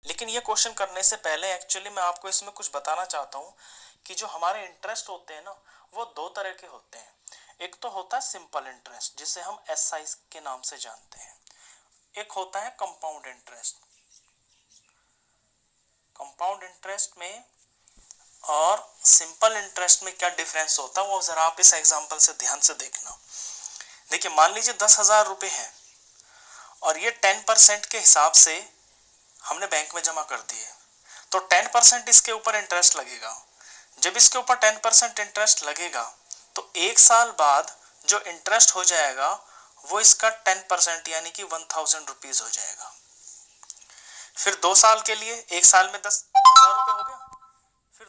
लेकिन ये क्वेश्चन करने से पहले एक्चुअली मैं आपको इसमें कुछ बताना चाहता हूँ कि जो हमारे इंटरेस्ट होते हैं ना, वो दो तरह के होते हैं। एक तो होता है सिंपल इंटरेस्ट, जिसे हम एसआई के नाम से जानते हैं। एक होता है कंपाउंड इंटरेस्ट। कंपाउंड इंटरेस्ट में और सिंपल इंटरेस्ट में क्या डिफरेंस होता है वो जरा आप इस एग्जांपल से ध्यान से देखना। देखिए, मान लीजिए 10,000 रुपए हैं और ये 10% के हिसाब से हमने बैंक में जमा कर दिए, तो 10% इसके ऊपर इंटरेस्ट लगेगा। जब इसके ऊपर 10% इंटरेस्ट लगेगा तो एक साल बाद जो इंटरेस्ट हो जाएगा वो इसका 10% यानी कि 1,000 रुपीज हो जाएगा। फिर 2 साल के लिए, एक साल में 10,000 रुपए हो गया। फिर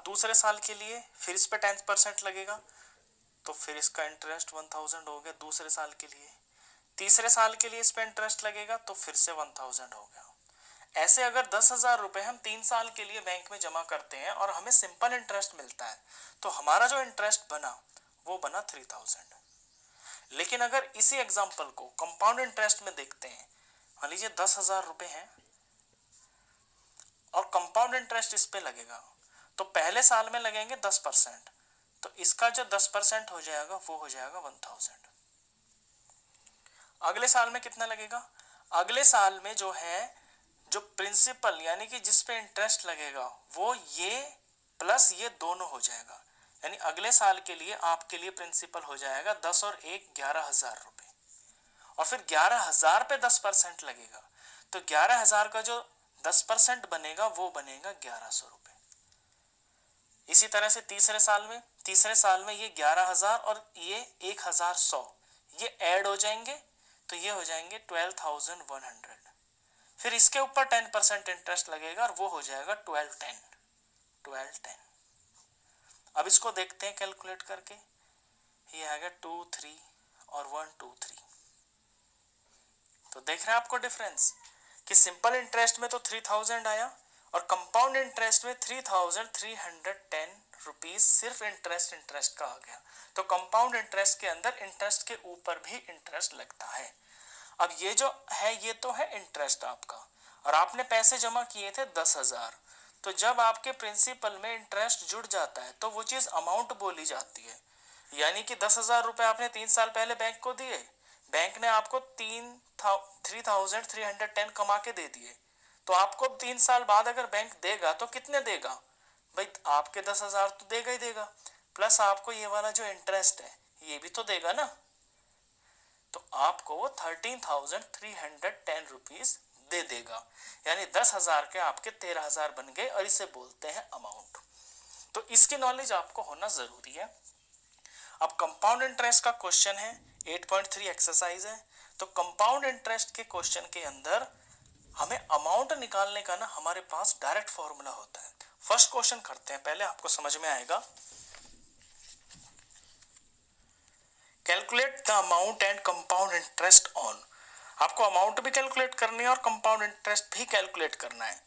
दूसरे साल के लिए फिर इस पे 10% लगेगा, तो फिर इसका इंटरेस्ट 1,000 हो गया दूसरे साल के लिए। तीसरे साल के लिए इस पे इंटरेस्ट लगेगा तो फिर से 1,000 हो गया। ऐसे अगर 10,000 रुपए हम 3 साल के लिए बैंक में जमा करते हैं और हमें सिंपल इंटरेस्ट मिलता है, तो हमारा जो इंटरेस्ट बना वो बना 3,000। लेकिन अगर इसी एग्जांपल को कंपाउंड इंटरेस्ट में देखते हैं, मान लीजिए 10,000 रुपए हैं और कंपाउंड इंटरेस्ट इस पे लगेगा, तो पहले साल में लगेंगे 10%, तो इसका जो 10% हो जाएगा वो हो जाएगा 1,000। अगले साल में कितना लगेगा? अगले साल में जो है, जो प्रिंसिपल यानी कि जिस पे इंटरेस्ट लगेगा वो ये प्लस ये दोनों हो जाएगा। यानी अगले साल के लिए आपके लिए प्रिंसिपल हो जाएगा 10 और 1 11,000 रुपए। और फिर 11,000 पे 10% लगेगा, तो 11,000 का जो 10% बनेगा वो बनेगा 1,100 रुपए। इसी तरह से तीसरे साल में ये 11,000 और ये 1,100 ये ऐड हो जाएंगे, तो ये हो जाएंगे 12,100। फिर इसके ऊपर 10% इंटरेस्ट लगेगा और वो हो जाएगा 1210। अब इसको देखते हैं कैलकुलेट करके। ये आएगा 2 3 और 1 2 3। तो देख रहे हैं आपको डिफरेंस कि सिंपल इंटरेस्ट में तो 3,000 आया और कंपाउंड इंटरेस्ट में 3,310 रुपीज सिर्फ इंटरेस्ट का आ गया। तो कंपाउंड इंटरेस्ट के अंदर इंटरेस्ट के ऊपर भी इंटरेस्ट लगता है। अब ये जो है ये तो है इंटरेस्ट आपका, और आपने पैसे जमा किए थे 10,000, तो जब आपके प्रिंसिपल में इंटरेस्ट जुड़ जाता है तो वो चीज अमाउंट बोली जाती है। यानी कि 10,000 रुपए आपने 3 साल पहले बैंक को दिए, बैंक ने आपको 3,310 कमा के दे दिए, तो आपको 3 साल बाद अगर बैंक देगा तो कितने देगा भाई? आपके 10,000 तो देगा ही देगा, प्लस आपको ये वाला जो इंटरेस्ट है ये भी तो देगा ना। तो आपको वो 13,310 रुपीज दे देगा, यानी 10,000 के आपके 13,000 बन गए, और इसे बोलते हैं अमाउंट। तो इसकी नॉलेज आपको होना जरूरी है। अब कंपाउंड इंटरेस्ट का क्वेश्चन है, 8.3 एक्सरसाइज है। तो कंपाउंड इंटरेस्ट के क्वेश्चन के अंदर हमें अमाउंट निकालने का ना हमारे पास डायरेक्ट फॉर्मूला होता है। फर्स्ट क्वेश्चन करते हैं, पहले आपको समझ में आएगा। Calculate the amount and compound interest on. आपको अमाउंट भी कैलकुलेट करनी है और कंपाउंड इंटरेस्ट भी कैलकुलेट करना है।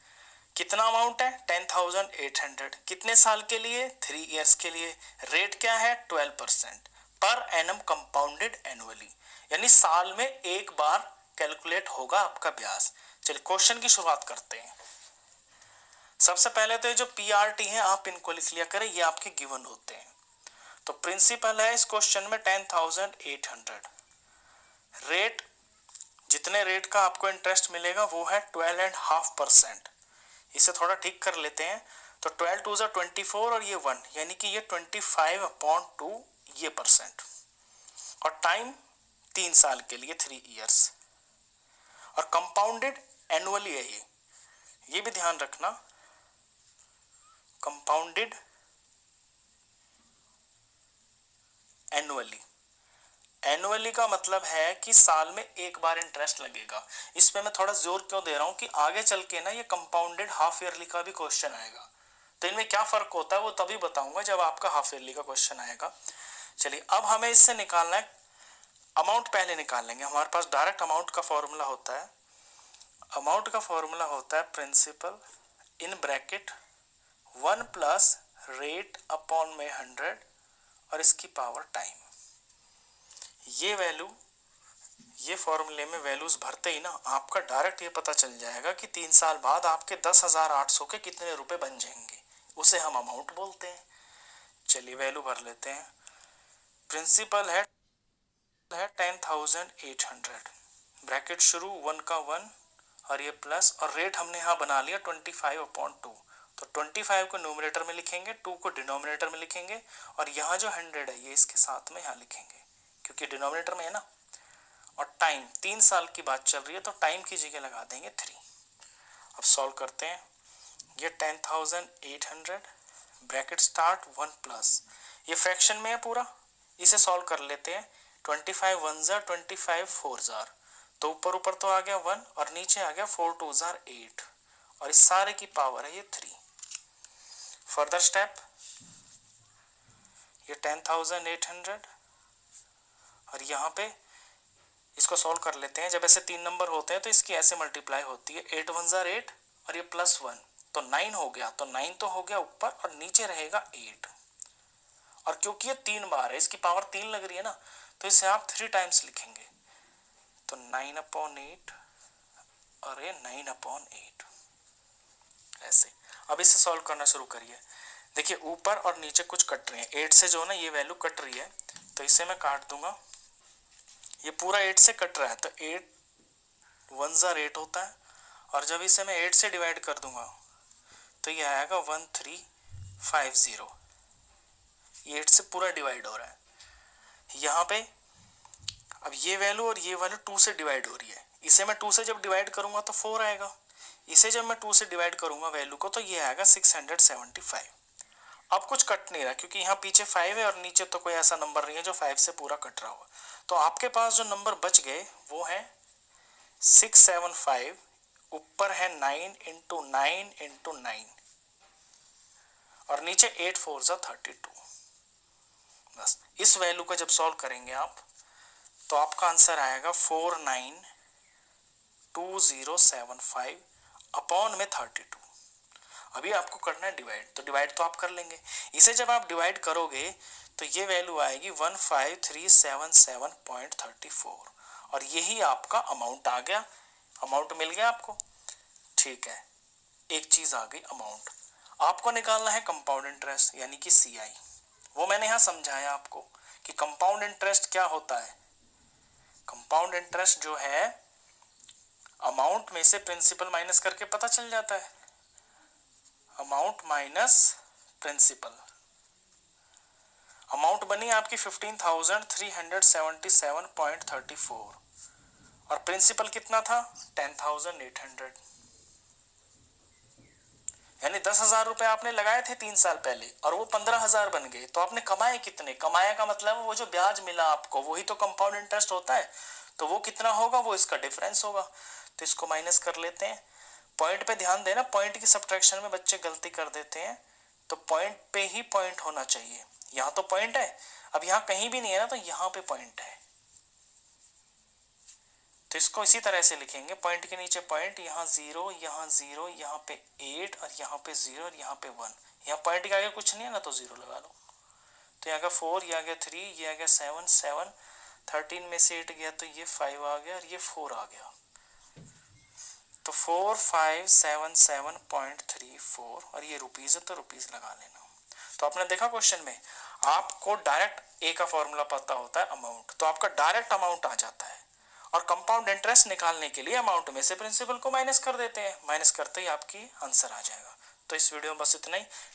कितना अमाउंट है? 10,800। कितने साल के लिए? 3 इयर्स के लिए। रेट क्या है? 12% पर एनम कंपाउंडेड एनुअली, यानी साल में एक बार कैलकुलेट होगा आपका ब्याज। चलिए क्वेश्चन की शुरुआत करते हैं। सबसे पहले तो ये जो पीआरटी है आप इनको लिख लिया करें, ये आपके गिवन होते हैं। तो प्रिंसिपल है इस क्वेश्चन में 10,800। रेट, जितने रेट का आपको इंटरेस्ट मिलेगा वो है 12.5%। इसे थोड़ा ठीक कर लेते हैं, तो 12 2 24 और ये 1, यानी कि ये 25/2 ये परसेंट। और टाइम 3 साल के लिए 3 इयर्स, और कंपाउंडेड एनुअली है ये भी ध्यान रखना, कंपाउंडेड एनुअली। एनुअली का मतलब है कि साल में एक बार इंटरेस्ट लगेगा। इसमें मैं थोड़ा जोर क्यों दे रहा हूं कि आगे चल के ना ये कंपाउंडेड हाफ ईयरली का भी क्वेश्चन आएगा, तो इनमें क्या फर्क होता है वो तभी बताऊंगा जब आपका हाफ ईयरली का क्वेश्चन आएगा। चलिए अब हमें इससे निकालना है अमाउंट। पहले निकाल लेंगे, हमारे पास डायरेक्ट अमाउंट का फॉर्मूला होता है। अमाउंट का फॉर्मूला होता है principal in bracket 1 plus rate upon में 100 और इसकी पावर टाइम। ये वैल्यू ये फॉर्मूले में वैल्यूज भरते ही ना आपका डायरेक्ट ये पता चल जाएगा कि 3 साल बाद आपके 10,800 के कितने रुपए बन जाएंगे, उसे हम अमाउंट बोलते हैं। चलिए वैल्यू भर लेते हैं। प्रिंसिपल है 10,800, ब्रैकेट शुरू 1 का 1 और ये प्लस, और रेट हमने यहाँ बना लिया 25/2। तो 25 को न्यूमरेटर में लिखेंगे, 2 को डिनोमिनेटर में लिखेंगे, और यहाँ जो 100 है ये इसके साथ में यहाँ लिखेंगे क्योंकि डिनोमिनेटर में है ना। और टाइम 3 साल की बात चल रही है तो टाइम की जगह लगा देंगे 3। अब सॉल्व करते हैं। ये 10,800 ब्रैकेट स्टार्ट 1 प्लस, ये फ्रैक्शन में है पूरा, इसे सॉल्व कर लेते हैं। 25 1 जार 25 4 जार, तो ऊपर ऊपर तो आ गया 1 और नीचे आ गया 4 2 जार 8, और इस सारे की पावर है ये 3। फर्दर स्टेप, ये 10,800 और यहाँ पे इसको सॉल्व कर लेते हैं। जब ऐसे 3 नंबर होते हैं तो इसकी ऐसे मल्टीप्लाई होती है, 8 1 जार 8 और ये प्लस 1 तो 9 हो गया, तो 9 तो हो गया ऊपर और नीचे रहेगा 8, और क्योंकि ये 3 बार है इसकी पावर 3 लग रही है ना, तो इसे आप 3 टाइम्स लिखेंगे, तो 9/8 और ये 9/8 ऐसे। अब इसे सॉल्व करना शुरू करिए। देखिए ऊपर और नीचे कुछ कट रहे हैं, 8 से जो ना ये वैल्यू कट रही है तो इसे मैं काट दूंगा। ये पूरा 8 से कट रहा है तो 8 1 जार 8 होता है, और जब इसे मैं 8 से डिवाइड कर दूंगा तो ये आएगा 1350। ये 8 से पूरा डिवाइड हो रहा है। यहाँ पे अब ये वैल्यू और ये वैल्यू 2 से डिवाइड हो रही है, इसे मैं 2 से जब डिवाइड करूंगा तो 4 आएगा, इसे जब मैं 2 से डिवाइड करूंगा वैल्यू को तो ये आएगा 675। अब कुछ कट नहीं रहा क्योंकि यहाँ पीछे 5 है और नीचे तो कोई ऐसा नंबर नहीं है जो 5 से पूरा कट रहा हो, तो आपके पास जो नंबर बच गए वो है 675, ऊपर है 9 × 9 × 9 और नीचे 8 4 ज़ा 32। बस इस वैल्यू को जब सॉल्व करेंगे आप तो आपका आंसर आएगा 492075 अपॉन में 32। अभी आपको करना है डिवाइड, तो डिवाइड तो आप कर लेंगे। इसे जब आप डिवाइड करोगे तो ये वैल्यू आएगी 15377.34 और यही आपका अमाउंट आ गया। अमाउंट मिल गया आपको, ठीक है। एक चीज आ गई, अमाउंट आपको निकालना है कंपाउंड इंटरेस्ट यानी कि CI। वो मैंने यहां समझाया आपको कि कंपाउंड इंटरेस्ट क्या होता है। कंपाउंड इंटरेस्ट जो है अमाउंट में से प्रिंसिपल माइनस करके पता चल जाता है, अमाउंट माइनस प्रिंसिपल। अमाउंट बनी आपकी 15,377.34 और प्रिंसिपल कितना था 10,800, यानी 10,000 रुपए आपने लगाए थे 3 साल पहले और वो 15,000 बन गए, तो आपने कमाए कितने। कमाया का मतलब वो जो ब्याज मिला आपको वही तो कंपाउंड इंटरेस्ट होता है, तो वो कितना होगा, वो इसका डिफरेंस होगा। तो इसको माइनस कर लेते हैं। पॉइंट पे ध्यान देना, पॉइंट की सब्ट्रैक्शन में बच्चे गलती कर देते हैं, तो पॉइंट पे ही पॉइंट होना चाहिए। यहाँ तो पॉइंट है, अब यहाँ कहीं भी नहीं है ना, तो यहाँ पे पॉइंट है, तो इसको इसी तरह से लिखेंगे, पॉइंट के नीचे पॉइंट, यहाँ 0, यहाँ 0, यहाँ पे 8 और यहाँ पे 0 और यहाँ पे 1। यहाँ पॉइंट के आगे कुछ नहीं है ना, तो 0 लगा लो। तो यहाँ का 4, ये आ गया 3, ये आ गया 7, 7 13 में से 8 गया तो ये 5 आ गया और ये 4 आ गया, तो 4577.34 और ये रुपीज है तो रुपीज लगा लेना। तो आपने देखा क्वेश्चन में आपको डायरेक्ट ए का फॉर्मूला पता होता है अमाउंट, तो आपका डायरेक्ट अमाउंट आ जाता है। और कंपाउंड इंटरेस्ट निकालने के लिए अमाउंट में से प्रिंसिपल को माइनस कर देते हैं, माइनस करते ही आपकी आंसर आ जाएगा। तो इस वीडियो में बस इतना ही।